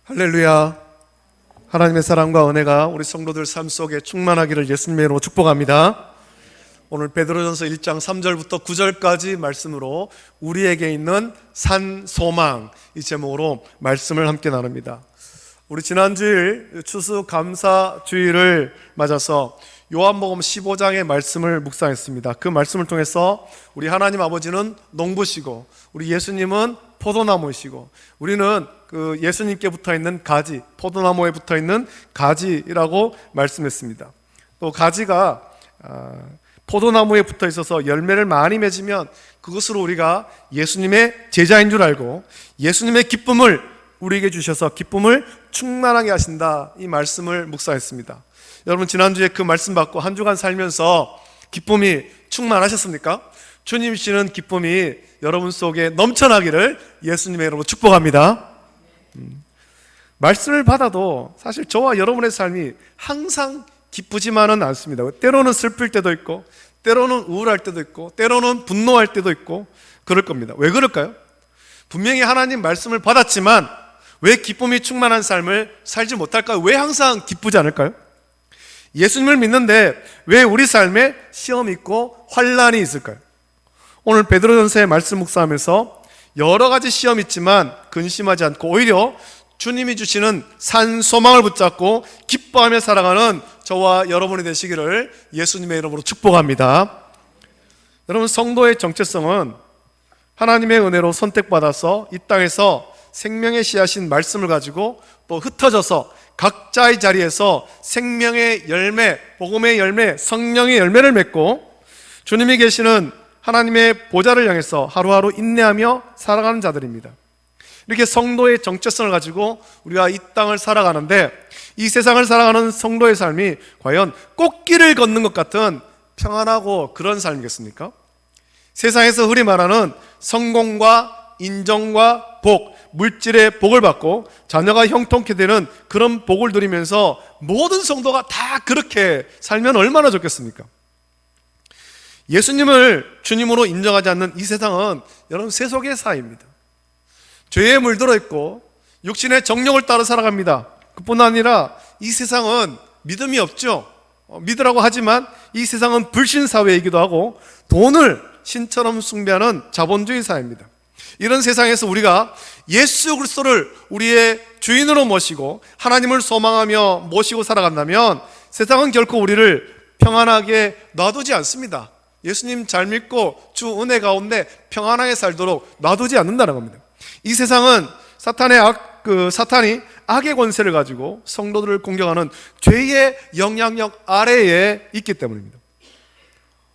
할렐루야. 하나님의 사랑과 은혜가 우리 성도들 삶 속에 충만하기를 예수님의 이름으로 축복합니다. 오늘 베드로전서 1장 3절부터 9절까지 말씀으로 우리에게 있는 산 소망, 이 제목으로 말씀을 함께 나눕니다. 우리 지난주일 추수감사주일을 맞아서 요한복음 15장의 말씀을 묵상했습니다. 그 말씀을 통해서 우리 하나님 아버지는 농부시고 우리 예수님은 포도나무이시고 우리는 그 예수님께 붙어있는 가지, 포도나무에 붙어있는 가지라고 말씀했습니다. 또 가지가 포도나무에 붙어있어서 열매를 많이 맺으면 그것으로 우리가 예수님의 제자인 줄 알고 예수님의 기쁨을 우리에게 주셔서 기쁨을 충만하게 하신다, 이 말씀을 묵상했습니다. 여러분, 지난주에 그 말씀 받고 한 주간 살면서 기쁨이 충만하셨습니까? 주님 주시는 기쁨이 여러분 속에 넘쳐나기를 예수님의 이름으로 축복합니다. 말씀을 받아도 사실 저와 여러분의 삶이 항상 기쁘지만은 않습니다. 때로는 슬플 때도 있고 때로는 우울할 때도 있고 때로는 분노할 때도 있고 그럴 겁니다. 왜 그럴까요? 분명히 하나님 말씀을 받았지만 왜 기쁨이 충만한 삶을 살지 못할까요? 왜 항상 기쁘지 않을까요? 예수님을 믿는데 왜 우리 삶에 시험이 있고 환난이 있을까요? 오늘 베드로전서의 말씀 묵상하면서 여러 가지 시험이 있지만 근심하지 않고 오히려 주님이 주시는 산 소망을 붙잡고 기뻐하며 살아가는 저와 여러분이 되시기를 예수님의 이름으로 축복합니다. 여러분, 성도의 정체성은 하나님의 은혜로 선택받아서 이 땅에서 생명의 씨앗인 말씀을 가지고 또 흩어져서 각자의 자리에서 생명의 열매, 복음의 열매, 성령의 열매를 맺고 주님이 계시는 하나님의 보좌를 향해서 하루하루 인내하며 살아가는 자들입니다. 이렇게 성도의 정체성을 가지고 우리가 이 땅을 살아가는데 이 세상을 살아가는 성도의 삶이 과연 꽃길을 걷는 것 같은 평안하고 그런 삶이겠습니까? 세상에서 흔히 말하는 성공과 인정과 복, 물질의 복을 받고 자녀가 형통케 되는 그런 복을 누리면서 모든 성도가 다 그렇게 살면 얼마나 좋겠습니까? 예수님을 주님으로 인정하지 않는 이 세상은 여러분 세속의 사회입니다. 죄에 물들어 있고 육신의 정욕을 따라 살아갑니다. 그뿐 아니라 이 세상은 믿음이 없죠. 믿으라고 하지만 이 세상은 불신사회이기도 하고 돈을 신처럼 숭배하는 자본주의 사회입니다. 이런 세상에서 우리가 예수 그리스도를 우리의 주인으로 모시고 하나님을 소망하며 모시고 살아간다면 세상은 결코 우리를 평안하게 놔두지 않습니다. 예수님 잘 믿고 주 은혜 가운데 평안하게 살도록 놔두지 않는다는 겁니다. 이 세상은 사탄이 악의 권세를 가지고 성도들을 공격하는 죄의 영향력 아래에 있기 때문입니다.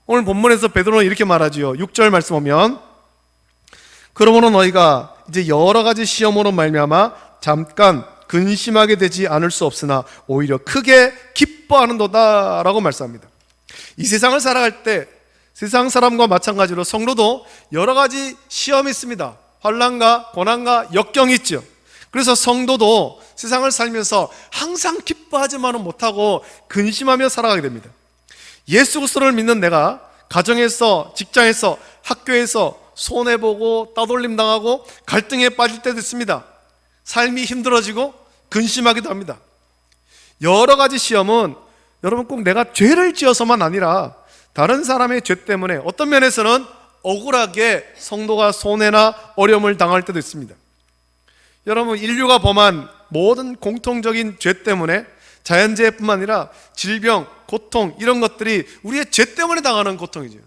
오늘 본문에서 베드로는 이렇게 말하지요. 6절 말씀 보면 그러므로 너희가 이제 여러 가지 시험으로 말미암아 잠깐 근심하게 되지 않을 수 없으나 오히려 크게 기뻐하는도다 라고 말씀합니다. 이 세상을 살아갈 때 세상 사람과 마찬가지로 성도도 여러 가지 시험이 있습니다. 환난과 고난과 역경이 있죠. 그래서 성도도 세상을 살면서 항상 기뻐하지만은 못하고 근심하며 살아가게 됩니다. 예수 그리스도를 믿는 내가 가정에서, 직장에서, 학교에서 손해보고 따돌림 당하고 갈등에 빠질 때도 있습니다. 삶이 힘들어지고 근심하기도 합니다. 여러 가지 시험은 여러분 꼭 내가 죄를 지어서만 아니라 다른 사람의 죄 때문에 어떤 면에서는 억울하게 성도가 손해나 어려움을 당할 때도 있습니다. 여러분, 인류가 범한 모든 공통적인 죄 때문에 자연재해뿐만 아니라 질병, 고통 이런 것들이 우리의 죄 때문에 당하는 고통이죠.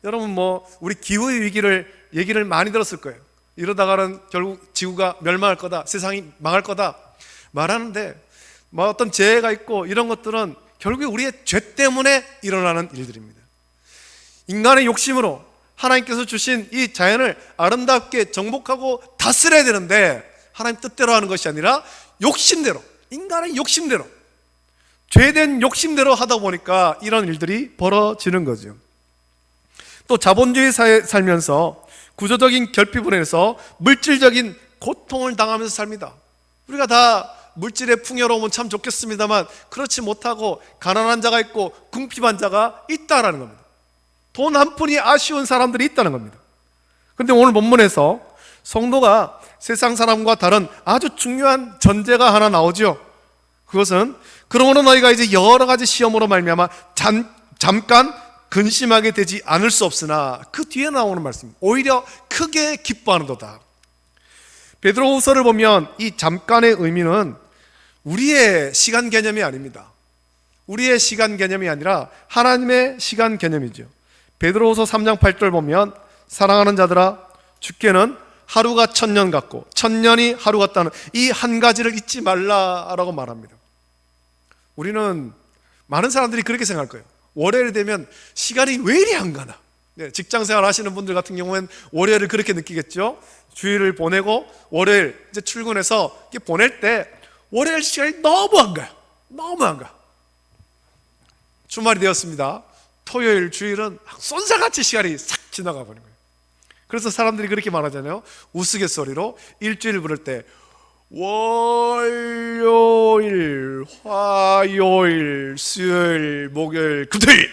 여러분 우리 기후의 위기를 얘기를 많이 들었을 거예요. 이러다가는 결국 지구가 멸망할 거다, 세상이 망할 거다 말하는데 어떤 재해가 있고 이런 것들은 결국에 우리의 죄 때문에 일어나는 일들입니다. 인간의 욕심으로 하나님께서 주신 이 자연을 아름답게 정복하고 다스려야 되는데 하나님 뜻대로 하는 것이 아니라 욕심대로, 인간의 욕심대로, 죄된 욕심대로 하다 보니까 이런 일들이 벌어지는 거죠. 또 자본주의 사회에 살면서 구조적인 결핍으로 인해서 물질적인 고통을 당하면서 삽니다. 우리가 다 물질의 풍요로움은 참 좋겠습니다만 그렇지 못하고 가난한 자가 있고 궁핍한 자가 있다라는 겁니다. 돈 한 푼이 아쉬운 사람들이 있다는 겁니다. 그런데 오늘 본문에서 성도가 세상 사람과 다른 아주 중요한 전제가 하나 나오죠. 그것은 그러므로 너희가 이제 여러 가지 시험으로 말미암아 잠깐 근심하게 되지 않을 수 없으나, 그 뒤에 나오는 말씀, 오히려 크게 기뻐하는도다. 베드로후서를 보면 이 잠깐의 의미는 우리의 시간 개념이 아닙니다. 우리의 시간 개념이 아니라 하나님의 시간 개념이죠. 베드로후서 3장 8절 보면 사랑하는 자들아, 주께는 하루가 1000년 같고 1000년이 하루 같다는 이 한 가지를 잊지 말라라고 말합니다. 우리는, 많은 사람들이 그렇게 생각할 거예요. 월요일이 되면 시간이 왜 이리 안 가나. 직장생활 하시는 분들 같은 경우에는 월요일을 그렇게 느끼겠죠. 주일을 보내고 월요일 이제 출근해서 보낼 때 월요일 시간이 너무 안 가요. 너무 안 가. 주말이 되었습니다. 토요일, 주일은 쏜살같이 시간이 싹 지나가 버린 거예요. 그래서 사람들이 그렇게 말하잖아요. 우스갯소리로 일주일 부를 때 월요일, 화요일, 수요일, 목요일, 금토일.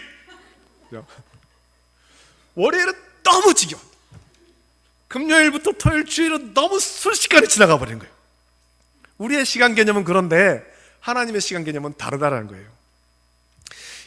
월요일은 너무 지겨워. 금요일부터 토요일, 주일은 너무 순식간에 지나가 버린 거예요. 우리의 시간 개념은 그런데 하나님의 시간 개념은 다르다는 거예요.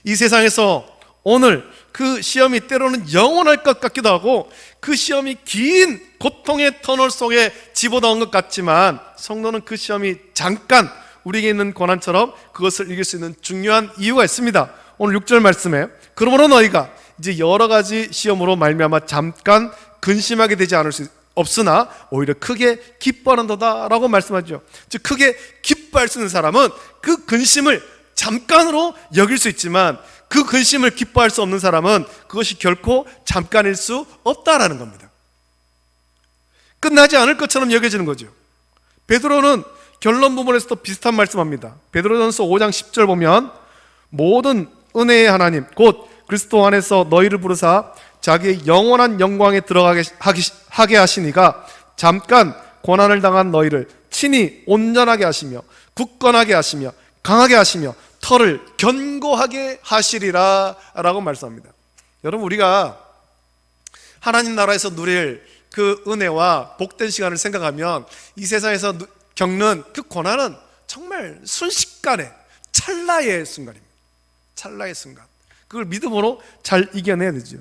이 세상에서 오늘 그 시험이 때로는 영원할 것 같기도 하고, 그 시험이 긴 고통의 터널 속에 집어넣은 것 같지만, 성도는 그 시험이 잠깐 우리에게 있는 고난처럼 그것을 이길 수 있는 중요한 이유가 있습니다. 오늘 6절 말씀에 그러므로 너희가 이제 여러 가지 시험으로 말미암아 잠깐 근심하게 되지 않을 수 없으나 오히려 크게 기뻐하는도다 라고 말씀하죠. 즉 크게 기뻐할 수 있는 사람은 그 근심을 잠깐으로 여길 수 있지만, 그 근심을 기뻐할 수 없는 사람은 그것이 결코 잠깐일 수 없다라는 겁니다. 끝나지 않을 것처럼 여겨지는 거죠. 베드로는 결론 부분에서도 비슷한 말씀합니다. 베드로전서 5장 10절 보면 모든 은혜의 하나님 곧 그리스도 안에서 너희를 부르사 자기의 영원한 영광에 들어가게 하게 하시니가 잠깐 고난을 당한 너희를 친히 온전하게 하시며 굳건하게 하시며 강하게 하시며 터를 견고하게 하시리라 라고 말씀합니다. 여러분, 우리가 하나님 나라에서 누릴 그 은혜와 복된 시간을 생각하면 이 세상에서 겪는 그 고난은 정말 순식간에 찰나의 순간입니다. 찰나의 순간. 그걸 믿음으로 잘 이겨내야 되죠.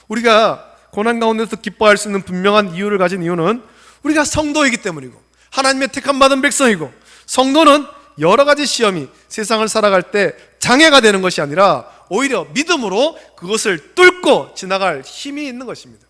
우리가 고난 가운데서 기뻐할 수 있는 분명한 이유를 가진 이유는 우리가 성도이기 때문이고, 하나님의 택함 받은 백성이고, 성도는 여러 가지 시험이 세상을 살아갈 때 장애가 되는 것이 아니라 오히려 믿음으로 그것을 뚫고 지나갈 힘이 있는 것입니다.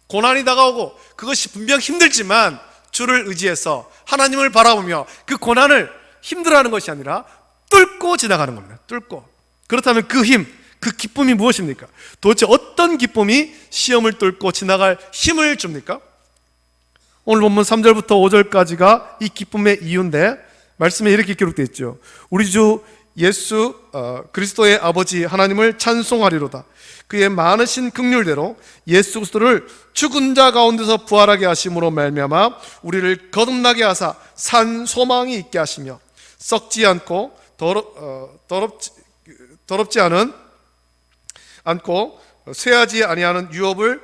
고난이 다가오고 그것이 분명 힘들지만 주를 의지해서 하나님을 바라보며 그 고난을 힘들어하는 것이 아니라 뚫고 지나가는 겁니다. 뚫고. 그렇다면 그 힘, 그 기쁨이 무엇입니까? 도대체 어떤 기쁨이 시험을 뚫고 지나갈 힘을 줍니까? 오늘 본문 3절부터 5절까지가 이 기쁨의 이유인데, 말씀에 이렇게 기록되어 있죠. 우리 주 예수 그리스도의 아버지 하나님을 찬송하리로다. 그의 많으신 긍휼대로 예수 그리스도를 죽은 자 가운데서 부활하게 하심으로 말미암아 우리를 거듭나게 하사 산 소망이 있게 하시며 썩지 않고 더럽지 않고 쇠하지 아니하는 유업을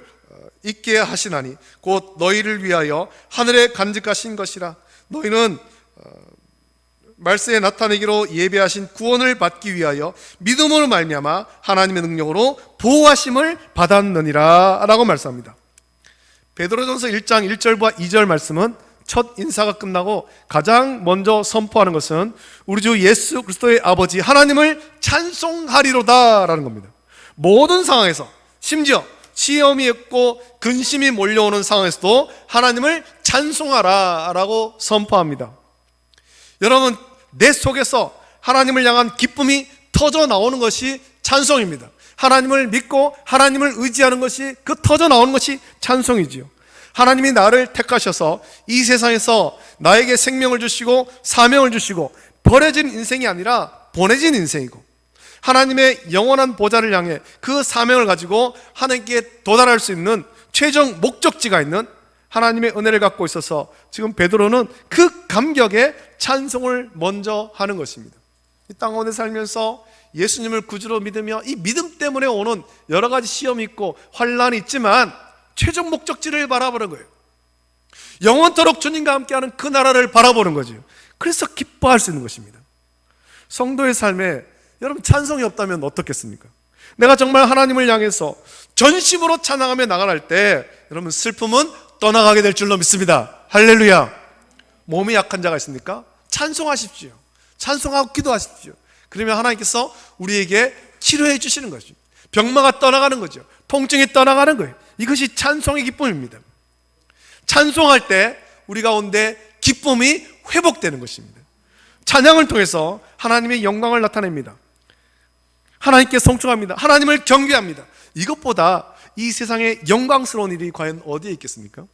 있게 하시나니 곧 너희를 위하여 하늘에 간직하신 것이라. 너희는 말세에 나타내기로 예배하신 구원을 받기 위하여 믿음으로 말미암아 하나님의 능력으로 보호하심을 받았느니라 라고 말씀합니다. 베드로전서 1장 1절과 2절 말씀은 첫 인사가 끝나고 가장 먼저 선포하는 것은 우리 주 예수 그리스도의 아버지 하나님을 찬송하리로다 라는 겁니다. 모든 상황에서, 심지어 시험이 있고 근심이 몰려오는 상황에서도 하나님을 찬송하라 라고 선포합니다. 여러분, 내 속에서 하나님을 향한 기쁨이 터져 나오는 것이 찬송입니다. 하나님을 믿고 하나님을 의지하는 것이, 그 터져 나오는 것이 찬송이지요. 하나님이 나를 택하셔서 이 세상에서 나에게 생명을 주시고 사명을 주시고 버려진 인생이 아니라 보내진 인생이고, 하나님의 영원한 보좌를 향해 그 사명을 가지고 하나님께 도달할 수 있는 최종 목적지가 있는 하나님의 은혜를 갖고 있어서 지금 베드로는 그 감격에 찬송을 먼저 하는 것입니다. 이 땅 가운데 살면서 예수님을 구주로 믿으며 이 믿음 때문에 오는 여러 가지 시험이 있고 환난이 있지만 최종 목적지를 바라보는 거예요. 영원토록 주님과 함께하는 그 나라를 바라보는 거죠. 그래서 기뻐할 수 있는 것입니다. 성도의 삶에 여러분 찬송이 없다면 어떻겠습니까? 내가 정말 하나님을 향해서 전심으로 찬양하며 나갈 때 여러분 슬픔은 떠나가게 될 줄로 믿습니다. 할렐루야. 몸이 약한 자가 있습니까? 찬송하십시오. 찬송하고 기도하십시오. 그러면 하나님께서 우리에게 치료해 주시는 거죠. 병마가 떠나가는 거죠. 통증이 떠나가는 거예요. 이것이 찬송의 기쁨입니다. 찬송할 때 우리 가운데 기쁨이 회복되는 것입니다. 찬양을 통해서 하나님의 영광을 나타냅니다. 하나님께 성충합니다. 하나님을 경배합니다. 이것보다 이 세상에 영광스러운 일이 과연 어디에 있겠습니까?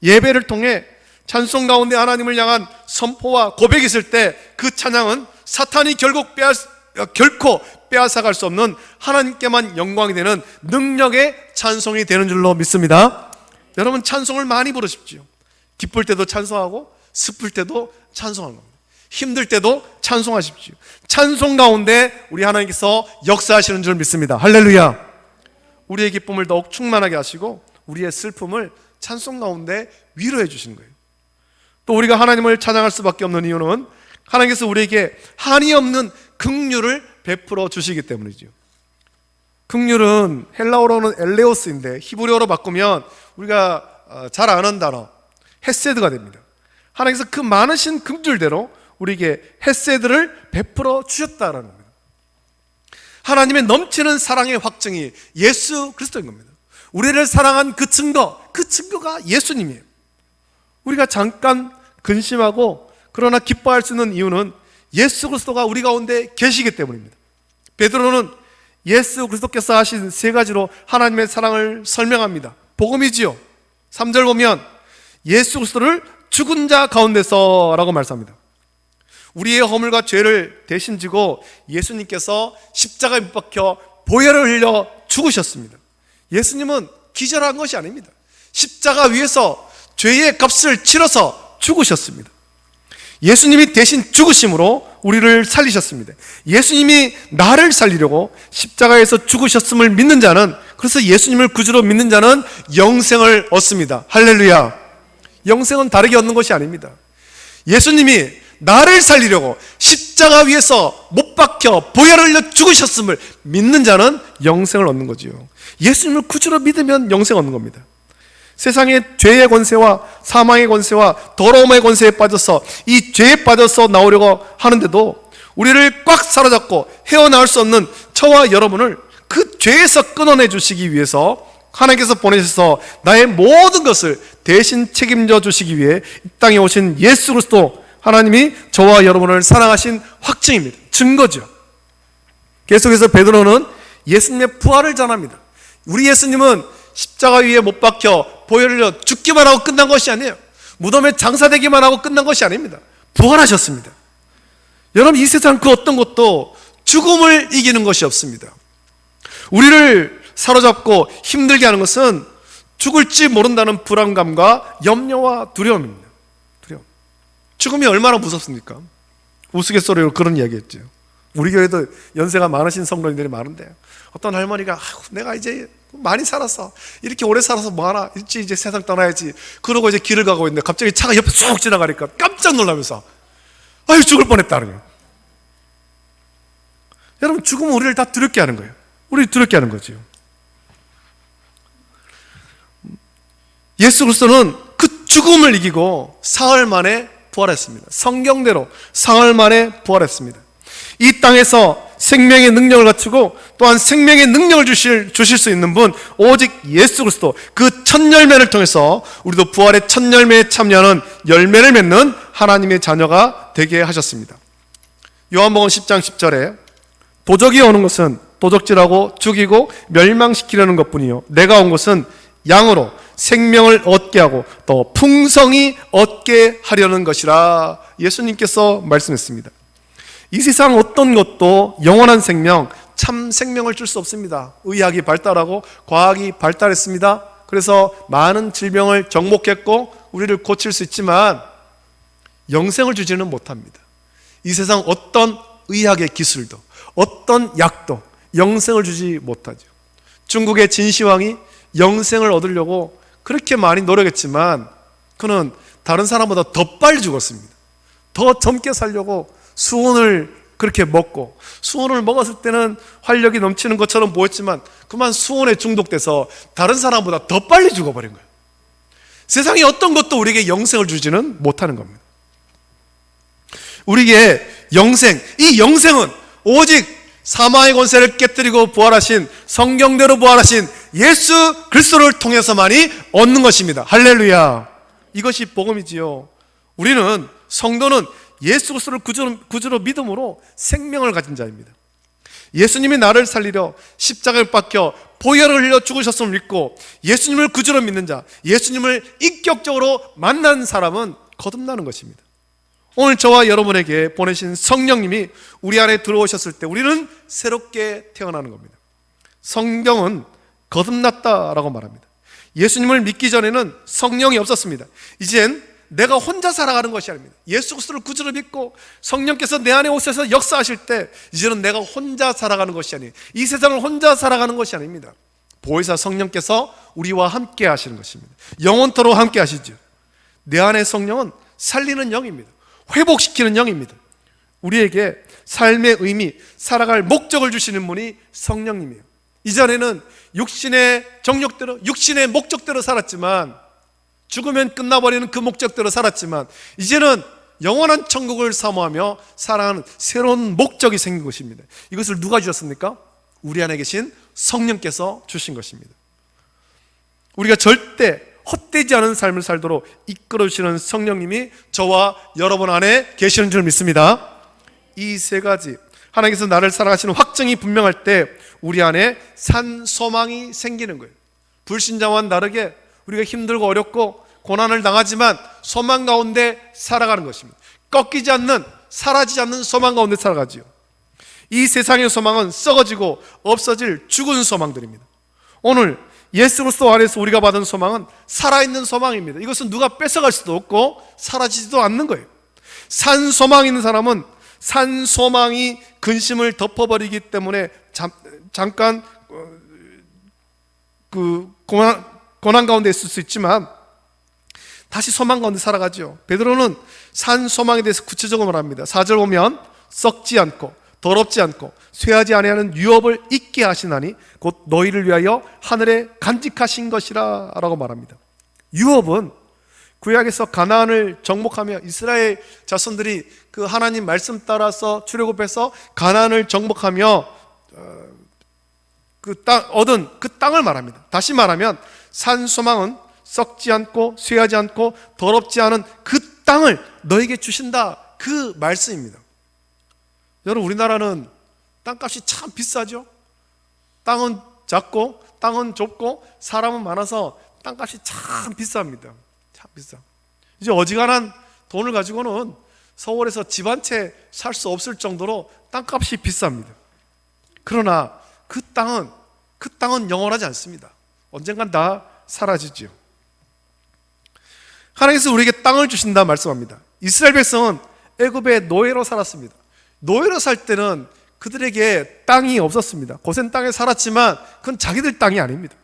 예배를 통해 찬송 가운데 하나님을 향한 선포와 고백이 있을 때 그 찬양은 사탄이 결코 빼앗아갈 수 없는 하나님께만 영광이 되는 능력의 찬송이 되는 줄로 믿습니다. 여러분 찬송을 많이 부르십시오. 기쁠 때도 찬송하고 슬플 때도 찬송하는 겁니다. 힘들 때도 찬송하십시오. 찬송 가운데 우리 하나님께서 역사하시는 줄 믿습니다. 할렐루야. 우리의 기쁨을 더욱 충만하게 하시고 우리의 슬픔을 찬송 가운데 위로해 주시는 거예요. 또 우리가 하나님을 찬양할 수밖에 없는 이유는 하나님께서 우리에게 한이 없는 긍휼을 베풀어 주시기 때문이죠. 긍휼은 헬라어로는 엘레오스인데 히브리어로 바꾸면 우리가 잘 아는 단어 헤세드가 됩니다. 하나님께서 그 많으신 긍휼대로 우리에게 헤세드를 베풀어 주셨다라는 겁니다. 하나님의 넘치는 사랑의 확증이 예수 그리스도인 겁니다. 우리를 사랑한 그 증거가 예수님이에요. 우리가 잠깐 근심하고 그러나 기뻐할 수 있는 이유는 예수 그리스도가 우리 가운데 계시기 때문입니다. 베드로는 예수 그리스도께서 하신 세 가지로 하나님의 사랑을 설명합니다. 복음이지요. 3절 보면 예수 그리스도를 죽은 자 가운데서 라고 말씀합니다. 우리의 허물과 죄를 대신 지고 예수님께서 십자가에 못 박혀 보혈을 흘려 죽으셨습니다. 예수님은 기절한 것이 아닙니다. 십자가 위에서 죄의 값을 치러서 죽으셨습니다. 예수님이 대신 죽으심으로 우리를 살리셨습니다. 예수님이 나를 살리려고 십자가에서 죽으셨음을 믿는 자는, 그래서 예수님을 구주로 믿는 자는 영생을 얻습니다. 할렐루야. 영생은 다르게 얻는 것이 아닙니다. 예수님이 나를 살리려고 십자가 위에서 못 박혀 보혈을 흘려 죽으셨음을 믿는 자는 영생을 얻는 거지요. 예수님을 구주로 믿으면 영생 얻는 겁니다. 세상의 죄의 권세와 사망의 권세와 더러움의 권세에 빠져서 이 죄에 빠져서 나오려고 하는데도 우리를 꽉 사로잡고 헤어나올 수 없는 저와 여러분을 그 죄에서 끊어내 주시기 위해서 하나님께서 보내셔서 나의 모든 것을 대신 책임져 주시기 위해 이 땅에 오신 예수 그리스도, 하나님이 저와 여러분을 사랑하신 확증입니다. 증거죠. 계속해서 베드로는 예수님의 부활을 전합니다. 우리 예수님은 십자가 위에 못 박혀 보혈을 흘려 죽기만 하고 끝난 것이 아니에요. 무덤에 장사되기만 하고 끝난 것이 아닙니다. 부활하셨습니다. 여러분, 이 세상 그 어떤 것도 죽음을 이기는 것이 없습니다. 우리를 사로잡고 힘들게 하는 것은 죽을지 모른다는 불안감과 염려와 두려움입니다. 두려움. 죽음이 얼마나 무섭습니까? 우스갯소리로 그런 이야기했죠. 우리 교회도 연세가 많으신 성도님들이 많은데 어떤 할머니가 내가 이제 많이 살았어, 이렇게 오래 살아서 뭐하나, 이제 세상 떠나야지 그러고 이제 길을 가고 있는데 갑자기 차가 옆에 쑥 지나가니까 깜짝 놀라면서 아유 죽을 뻔했다는 거예요. 여러분, 죽음은 우리를 다 두렵게 하는 거예요. 우리를 두렵게 하는 거죠. 예수 그리스도는 그 죽음을 이기고 사흘 만에 부활했습니다. 성경대로 사흘 만에 부활했습니다. 이 땅에서 생명의 능력을 갖추고 또한 생명의 능력을 주실 수 있는 분, 오직 예수 그리스도, 그 첫 열매를 통해서 우리도 부활의 첫 열매에 참여하는 열매를 맺는 하나님의 자녀가 되게 하셨습니다. 요한복음 10장 10절에 도적이 오는 것은 도적질하고 죽이고 멸망시키려는 것뿐이요 내가 온 것은 양으로 생명을 얻게 하고 또 풍성히 얻게 하려는 것이라 예수님께서 말씀했습니다. 이 세상 어떤 것도 영원한 생명, 참 생명을 줄 수 없습니다. 의학이 발달하고 과학이 발달했습니다. 그래서 많은 질병을 정복했고 우리를 고칠 수 있지만 영생을 주지는 못합니다. 이 세상 어떤 의학의 기술도 어떤 약도 영생을 주지 못하죠. 중국의 진시황이 영생을 얻으려고 그렇게 많이 노력했지만 그는 다른 사람보다 더 빨리 죽었습니다. 더 젊게 살려고 수은을 그렇게 먹고, 수은을 먹었을 때는 활력이 넘치는 것처럼 보였지만 그만 수은에 중독돼서 다른 사람보다 더 빨리 죽어버린 거예요. 세상에 어떤 것도 우리에게 영생을 주지는 못하는 겁니다. 우리에게 영생, 이 영생은 오직 사망의 권세를 깨뜨리고 부활하신, 성경대로 부활하신 예수 그리스도를 통해서만이 얻는 것입니다. 할렐루야. 이것이 복음이지요. 우리는, 성도는 예수 그리스도를 구주로 믿음으로 생명을 가진 자입니다. 예수님이 나를 살리려 십자가를 박혀 보혈을 흘려 죽으셨음을 믿고 예수님을 구주로 믿는 자, 예수님을 인격적으로 만난 사람은 거듭나는 것입니다. 오늘 저와 여러분에게 보내신 성령님이 우리 안에 들어오셨을 때 우리는 새롭게 태어나는 겁니다. 성경은 거듭났다라고 말합니다. 예수님을 믿기 전에는 성령이 없었습니다. 이젠 내가 혼자 살아가는 것이 아닙니다. 예수 그리스도를 구주로 믿고 성령께서 내 안에 오셔서 역사하실 때 이제는 내가 혼자 살아가는 것이 아니에요. 이 세상을 혼자 살아가는 것이 아닙니다. 보혜사 성령께서 우리와 함께 하시는 것입니다. 영원토록 함께 하시죠. 내 안의 성령은 살리는 영입니다. 회복시키는 영입니다. 우리에게 삶의 의미, 살아갈 목적을 주시는 분이 성령님이에요. 이전에는 육신의 정욕대로, 육신의 목적대로 살았지만, 죽으면 끝나버리는 그 목적대로 살았지만, 이제는 영원한 천국을 사모하며 살아가는 새로운 목적이 생긴 것입니다. 이것을 누가 주셨습니까? 우리 안에 계신 성령께서 주신 것입니다. 우리가 절대 헛되지 않은 삶을 살도록 이끌어주시는 성령님이 저와 여러분 안에 계시는 줄 믿습니다. 이 세 가지, 하나님께서 나를 사랑하시는 확증이 분명할 때 우리 안에 산 소망이 생기는 거예요. 불신자와는 다르게 우리가 힘들고 어렵고 고난을 당하지만 소망 가운데 살아가는 것입니다. 꺾이지 않는, 사라지지 않는 소망 가운데 살아가지요. 이 세상의 소망은 썩어지고 없어질 죽은 소망들입니다. 오늘 예수 그리스도 안에서 우리가 받은 소망은 살아있는 소망입니다. 이것은 누가 뺏어갈 수도 없고 사라지지도 않는 거예요. 산 소망 있는 사람은 산 소망이 근심을 덮어버리기 때문에 잠깐 그 고난 가운데 있을 수 있지만 다시 소망 가운데 살아가죠. 베드로는 산 소망에 대해서 구체적으로 말합니다. 4절 보면 썩지 않고 더럽지 않고 쇠하지 아니하는 유업을 잊게 하시나니 곧 너희를 위하여 하늘에 간직하신 것이라 라고 말합니다. 유업은 구약에서 가나안을 정복하며 이스라엘 자손들이 그 하나님 말씀 따라서 출애굽해서 가나안을 정복하며 얻은 그 땅을 말합니다. 다시 말하면 산 소망은 썩지 않고 쇠하지 않고 더럽지 않은 그 땅을 너에게 주신다, 그 말씀입니다. 여러분, 우리나라는 땅값이 참 비싸죠. 땅은 작고 땅은 좁고 사람은 많아서 땅값이 참 비쌉니다. 참 비싸. 이제 어지간한 돈을 가지고는 서울에서 집 한 채 살 수 없을 정도로 땅값이 비쌉니다. 그러나 그 땅은 영원하지 않습니다. 언젠간 다 사라지지요. 하나님께서 우리에게 땅을 주신다 말씀합니다. 이스라엘 백성은 애굽의 노예로 살았습니다. 노예로 살 때는 그들에게 땅이 없었습니다. 고센 땅에 살았지만 그건 자기들 땅이 아닙니다.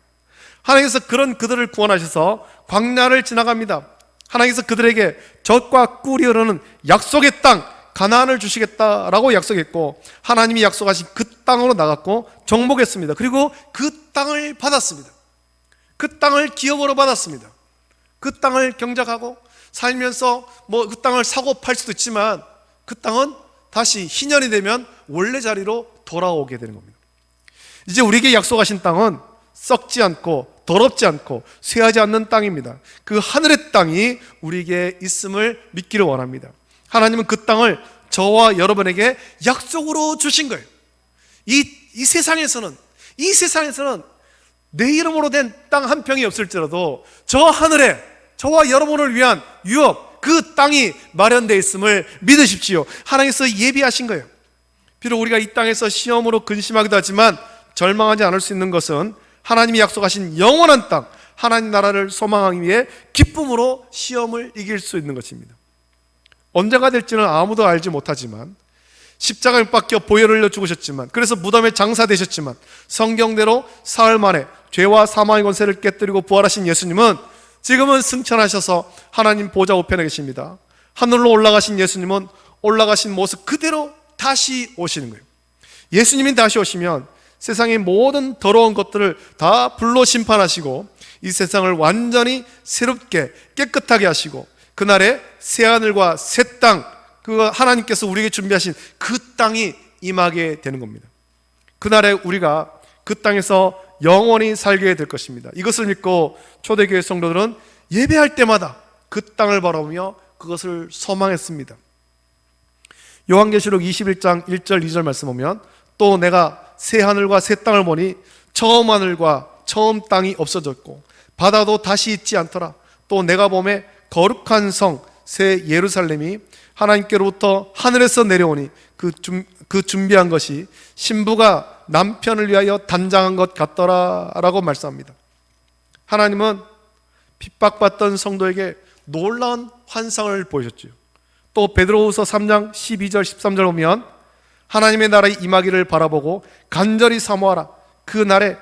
하나님께서 그런 그들을 구원하셔서 광야를 지나갑니다. 하나님께서 그들에게 젖과 꿀이 흐르는 약속의 땅 가나안을 주시겠다라고 약속했고, 하나님이 약속하신 그 땅으로 나갔고 정복했습니다. 그리고 그 땅을 받았습니다. 그 땅을 기업으로 받았습니다. 그 땅을 경작하고 살면서 그 땅을 사고 팔 수도 있지만 그 땅은 다시 희년이 되면 원래 자리로 돌아오게 되는 겁니다. 이제 우리에게 약속하신 땅은 썩지 않고 더럽지 않고 쇠하지 않는 땅입니다. 그 하늘의 땅이 우리에게 있음을 믿기를 원합니다. 하나님은 그 땅을 저와 여러분에게 약속으로 주신 거예요. 이 세상에서는 내 이름으로 된 땅 한 평이 없을지라도 저 하늘에 저와 여러분을 위한 유업, 그 땅이 마련되어 있음을 믿으십시오. 하나님께서 예비하신 거예요. 비록 우리가 이 땅에서 시험으로 근심하기도 하지만 절망하지 않을 수 있는 것은 하나님이 약속하신 영원한 땅, 하나님 나라를 소망하기 위해 기쁨으로 시험을 이길 수 있는 것입니다. 언제가 될지는 아무도 알지 못하지만, 십자가에 박혀 보혈을 흘려 죽으셨지만, 그래서 무덤에 장사되셨지만, 성경대로 사흘 만에 죄와 사망의 권세를 깨뜨리고 부활하신 예수님은 지금은 승천하셔서 하나님 보좌 우편에 계십니다. 하늘로 올라가신 예수님은 올라가신 모습 그대로 다시 오시는 거예요. 예수님이 다시 오시면 세상의 모든 더러운 것들을 다 불로 심판하시고 이 세상을 완전히 새롭게 깨끗하게 하시고 그날에 새하늘과 새 땅, 그 하나님께서 우리에게 준비하신 그 땅이 임하게 되는 겁니다. 그날에 우리가 그 땅에서 영원히 살게 될 것입니다. 이것을 믿고 초대교회 성도들은 예배할 때마다 그 땅을 바라보며 그것을 소망했습니다. 요한계시록 21장 1절 2절 말씀 보면 또 내가 새 하늘과 새 땅을 보니 처음 하늘과 처음 땅이 없어졌고 바다도 다시 있지 않더라. 또 내가 보매 거룩한 성 새 예루살렘이 하나님께로부터 하늘에서 내려오니 그 준비한 것이 신부가 남편을 위하여 단장한 것 같더라 라고 말씀합니다. 하나님은 핍박받던 성도에게 놀라운 환상을 보여줬죠. 또 베드로후서 3장 12절 13절 보면 하나님의 나라의 임하기를 바라보고 간절히 사모하라. 그 날에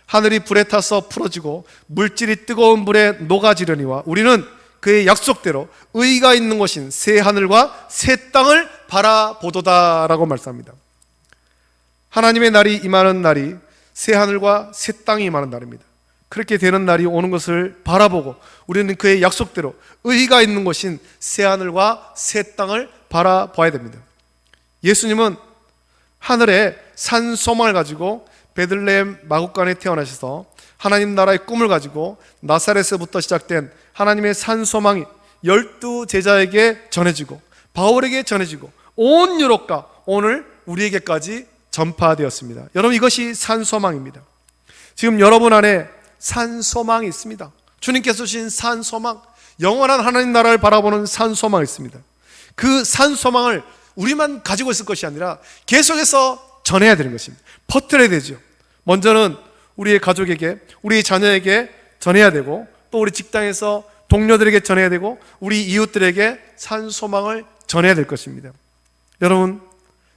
하늘이 불에 타서 풀어지고 물질이 뜨거운 불에 녹아지려니와 우리는 그의 약속대로 의가 있는 곳인 새 하늘과 새 땅을 바라보도다 라고 말씀합니다. 하나님의 날이 임하는 날이 새 하늘과 새 땅이 임하는 날입니다. 그렇게 되는 날이 오는 것을 바라보고 우리는 그의 약속대로 의가 있는 곳인 새 하늘과 새 땅을 바라봐야 됩니다. 예수님은 하늘에 산 소망을 가지고 베들레헴 마구간에 태어나셔서 하나님 나라의 꿈을 가지고 나사렛에서부터 시작된 하나님의 산 소망이 12 제자에게 전해지고 바울에게 전해지고 온 유럽과 오늘 우리에게까지 전파되었습니다. 여러분, 이것이 산 소망입니다. 지금 여러분 안에 산 소망이 있습니다. 주님께서 주신 산 소망, 영원한 하나님 나라를 바라보는 산 소망이 있습니다. 그 산 소망을 우리만 가지고 있을 것이 아니라 계속해서 전해야 되는 것입니다. 퍼뜨려야 되죠. 먼저는 우리의 가족에게, 우리 자녀에게 전해야 되고, 또 우리 직장에서 동료들에게 전해야 되고, 우리 이웃들에게 산 소망을 전해야 될 것입니다. 여러분,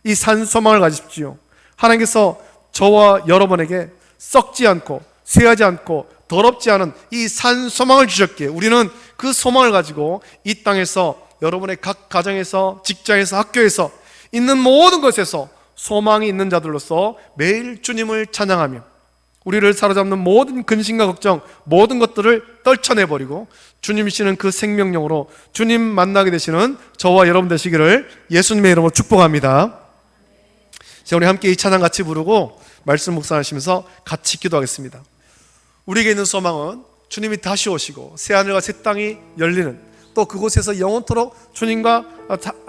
이 산 소망을 가지십시오. 하나님께서 저와 여러분에게 썩지 않고 쇠하지 않고 더럽지 않은 이 산 소망을 주셨기에 우리는 그 소망을 가지고 이 땅에서, 여러분의 각 가정에서, 직장에서, 학교에서 있는 모든 것에서 소망이 있는 자들로서 매일 주님을 찬양하며 우리를 사로잡는 모든 근심과 걱정, 모든 것들을 떨쳐내버리고 주님이시는 그 생명력으로 주님 만나게 되시는 저와 여러분 되시기를 예수님의 이름으로 축복합니다. 자, 우리 함께 이 찬양 같이 부르고 말씀 묵상하시면서 같이 기도하겠습니다. 우리에게 있는 소망은 주님이 다시 오시고 새하늘과 새 땅이 열리는, 또 그곳에서 영원토록 주님과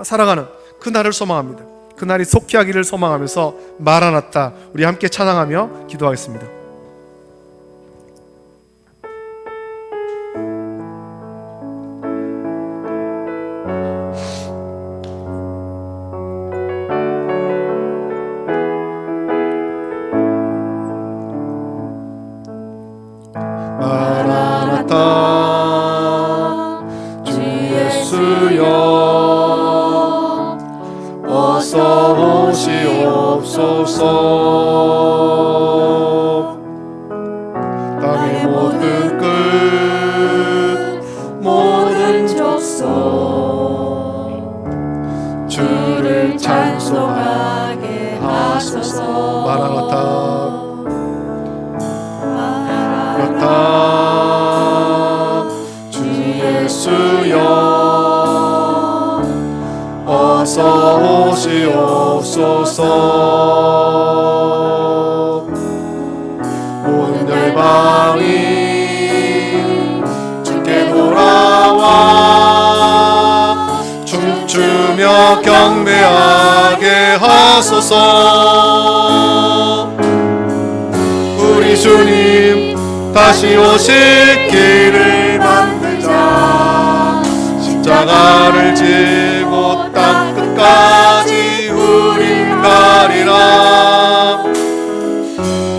살아가는 그 날을 소망합니다. 그 날이 속히 하기를 소망하면서 마라나타, 우리 함께 찬양하며 기도하겠습니다. 마라나타 주 예수여 어서 오시옵소서. 땅의 모든 끝 모든 족속 주를 찬송하게 하소서. 마라나타 주 예수여 어서 오시옵소서. 모든 열방이 주께 돌아와 춤추며 경배하게 하소서. 우리 주님 다시 오실 길을 만들자. 십자가를 지고 땅 끝까지 우린 가리라.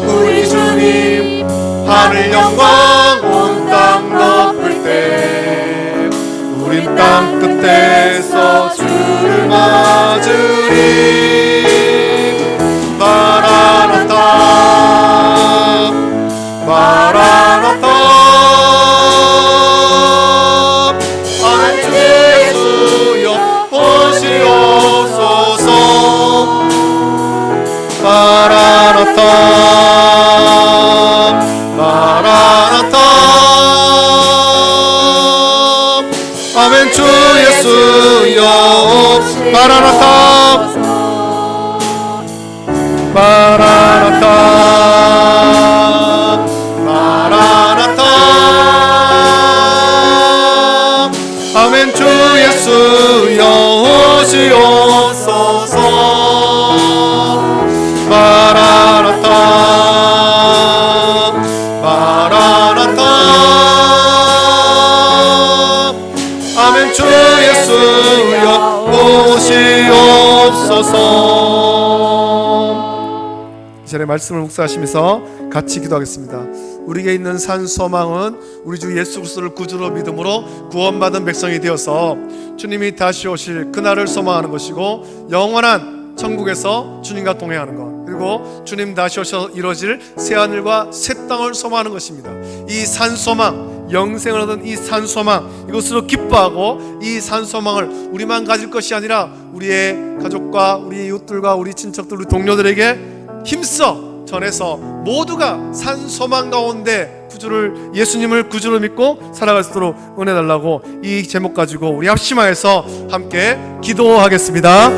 우리 주님 하늘 영광 온 땅 덮을 때 우린 땅 끝에서 주를 맞으리. 마라나타 마라나타 마라나타 마라나타 마라나타 아멘. 주 예수여 오시옵소서 마라나타 마라나타 아멘. 주 예수여 오시옵소서. 이 자리에 말씀을 묵상하시면서 같이 기도하겠습니다. 우리에게 있는 산 소망은 우리 주 예수 그리스도를 구주로 믿음으로 구원받은 백성이 되어서 주님이 다시 오실 그날을 소망하는 것이고, 영원한 천국에서 주님과 동행하는 것, 그리고 주님 다시 오셔서 이루어질 새하늘과 새 땅을 소망하는 것입니다. 이 산 소망, 영생을 얻은 이 산 소망, 이것으로 기뻐하고 이 산 소망을 우리만 가질 것이 아니라 우리의 가족과 우리 이웃들과 우리 친척들, 우리 동료들에게 힘써 전해서 모두가 산 소망 가운데 예수님을 구주로 믿고 살아갈 수 있도록 은혜 달라고 이 제목 가지고 우리 합심하여서 함께 기도하겠습니다.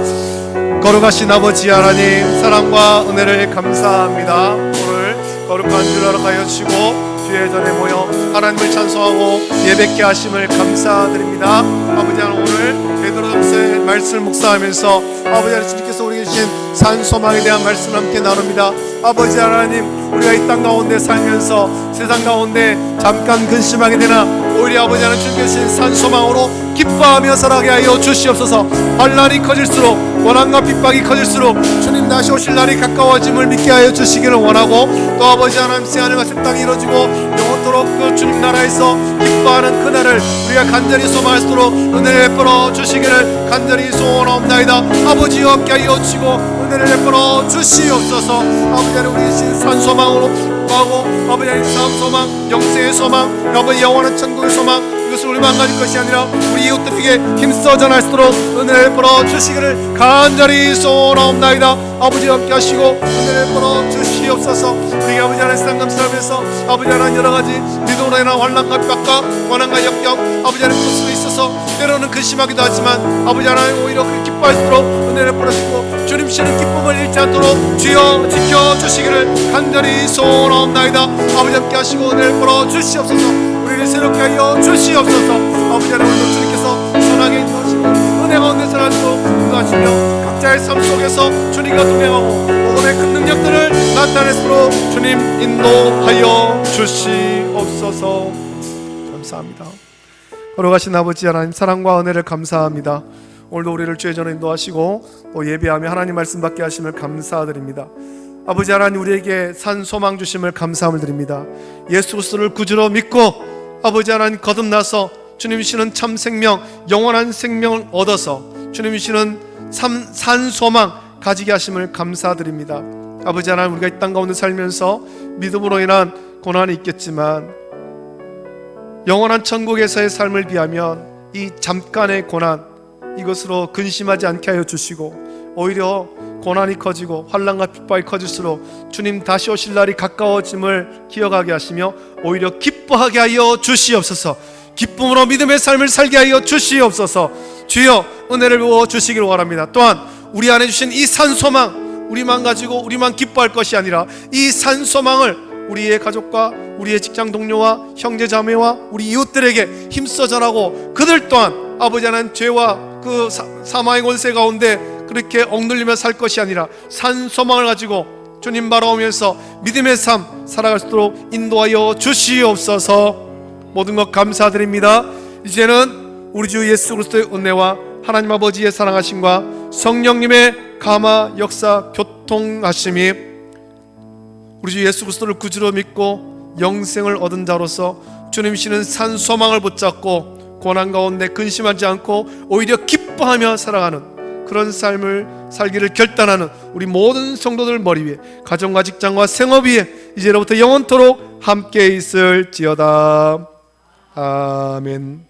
거룩하신 아버지 하나님, 사랑과 은혜를 감사합니다. 오늘 거룩한 주를 허락하여 주시고 주의 전에 모여 하나님을 찬송하고 예배케 하심을 감사드립니다. 아버지 하나님, 오늘 베드로전서의 말씀을 묵상하면서 아버지 하나님, 주님께서 우리에게 주신 산 소망에 대한 말씀을 함께 나눕니다. 아버지 하나님, 우리가 이 땅 가운데 살면서 세상 가운데 잠깐 근심하게 되나 오히려 아버지 하나님, 주님께서 주신 산 소망으로 기뻐하며 살아가게 하여 주시옵소서. 환난이 커질수록, 고난과 핍박이 커질수록 주님 다시 오실 날이 가까워짐을 믿게 하여 주시기를 원하고, 또 아버지 하나님, 새하늘과 새 땅이 이루어지고 영원토록 그 주님 나라에서 기뻐하는 그날을 우리가 간절히 소망할 수 있도록 은혜를 베풀어 주시기를 간절히 소원하옵나이다. 아버지여, 함께 하여 주시고 은혜를 베풀어 주시옵소서. 아버지 하나님, 우리 신 산 소망으로 하고 아버지 하나님, 다음 소망, 영생의 소망, 아버지 영원한 천국의 소망, 이것을 우리만 가질 것이 아니라 우리 이웃들에게 힘써 전할 수 있도록 은혜를 베풀어 주시기를 간절히 소원하옵나이다. 아버지 함께 하시고 은혜를 베풀어 주시옵소서. 우리 아버지 하나님, 세상 감사하면서 아버지 하나님, 여러가지 믿음으로 인한 환난과 핍박과 고난과 역경, 아버지 하나님, 그 속에 있어서 때로는 근심하기도 하지만 아버지 하나님, 오히려 그 기뻐할 수 있도록 은혜를 베풀어 주시고 주님 주시는 기쁨을 잃지 않도록 주여 지켜주시기를 간절히 소원하옵나이다. 아버지 함께 하시고 은혜를 베풀어 주시옵소서. 우리를 새롭게 하여 주시옵소서. 아버지 하나님, 오늘도 주님께서 선하게 인도하시고 은혜 가운데 살아주고 인도하시며 각자의 삶 속에서 주님과 동행하고 오늘의 큰 능력들을 나타낼수록 주님 인도하여 주시옵소서. 감사합니다. 걸어가신 아버지 하나님, 사랑과 은혜를 감사합니다. 오늘도 우리를 주의 전에 인도하시고 또 예배하며 하나님 말씀 받게 하심을 감사드립니다. 아버지 하나님, 우리에게 산 소망 주심을 감사함을 드립니다. 예수 그리스도를 구주로 믿고 아버지 하나님, 거듭나서 주님이시는 참 생명, 영원한 생명을 얻어서 주님이시는 산 소망 가지게 하심을 감사드립니다. 아버지 하나님, 우리가 이 땅 가운데 살면서 믿음으로 인한 고난이 있겠지만 영원한 천국에서의 삶을 비하면 이 잠깐의 고난, 이것으로 근심하지 않게 하여 주시고 오히려 고난이 커지고 환난과 핍박이 커질수록 주님 다시 오실 날이 가까워짐을 기억하게 하시며 오히려 기뻐하게 하여 주시옵소서. 기쁨으로 믿음의 삶을 살게 하여 주시옵소서. 주여, 은혜를 부어 주시기를 원합니다. 또한 우리 안에 주신 이 산 소망, 우리만 가지고 우리만 기뻐할 것이 아니라 이 산 소망을 우리의 가족과 우리의 직장 동료와 형제 자매와 우리 이웃들에게 힘써 전하고 그들 또한 아버지 하나님, 죄와 그 사망의 권세 가운데 그렇게 억눌리며 살 것이 아니라 산 소망을 가지고 주님 바라오면서 믿음의 삶 살아갈 수 있도록 인도하여 주시옵소서. 모든 것 감사드립니다. 이제는 우리 주 예수 그리스도의 은혜와 하나님 아버지의 사랑하심과 성령님의 감화 역사 교통하심이 우리 주 예수 그리스도를 구주로 믿고 영생을 얻은 자로서 주님이시는 산 소망을 붙잡고 고난 가운데 근심하지 않고 오히려 기뻐하며 살아가는 그런 삶을 살기를 결단하는 우리 모든 성도들 머리 위에, 가정과 직장과 생업 위에 이제로부터 영원토록 함께 있을지어다. 아멘.